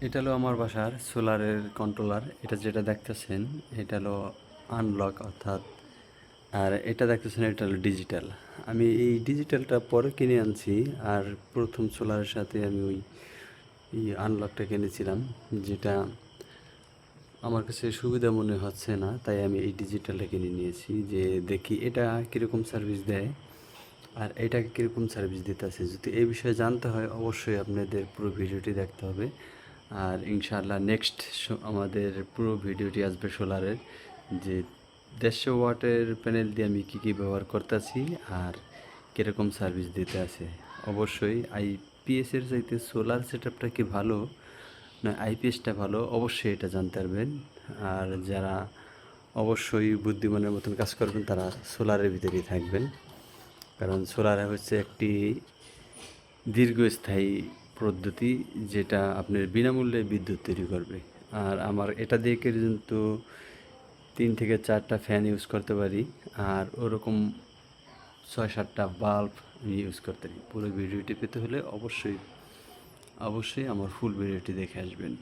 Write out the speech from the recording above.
এটা হলো আমার বাসার সোলারের কন্ট্রোলার। এটা যেটা দেখতেছেন এটা হলো আনলক অর্থাৎ, আর এটা দেখতেছেন এটা হলো ডিজিটাল। আমি এই ডিজিটালটা পরে কিনে আনছি, আর প্রথম সোলারের সাথে আমি ওই আনলকটা কিনেছিলাম, যেটা আমার কাছে সুবিধা মনে হচ্ছে না, তাই আমি এই ডিজিটালটা কিনে নিয়েছি যে দেখি এটা কীরকম সার্ভিস দেয় আর এটাকে কীরকম সার্ভিস দিতেছে। যদি এই বিষয়ে জানতে হয় অবশ্যই আপনাদের পুরো ভিডিওটি দেখতে হবে। আর ইনশাআল্লাহ নেক্সট আমাদের পুরো ভিডিওটি আসবে সোলারের, যে 150 ওয়াটের প্যানেল দিয়ে আমি কী কী ব্যবহার করতেছি আর কীরকম সার্ভিস দিতে আছে। অবশ্যই আইপিএসের চাইতে সোলার সেট আপটা কি ভালো না আইপিএসটা ভালো, অবশ্যই এটা জানতে পারবেন। আর যারা অবশ্যই বুদ্ধিমানের মতন কাজ করবেন তারা সোলারের ভিতরেই থাকবেন, কারণ সোলার হচ্ছে একটি দীর্ঘস্থায়ী পদ্ধতি যেটা আপনার বিনামূল্যে বিদ্যুৎ তৈরি করবে। আর আমার এটা দিয়ে কিন্তু 3 থেকে 4টা ফ্যান ইউজ করতে পারি, আর ওরকম 6-7টা বাল্ব আমি ইউজ করতে পারি। পুরো ভিডিওটি পেতে হলে অবশ্যই অবশ্যই আমার ফুল ভিডিওটি দেখে আসবেন।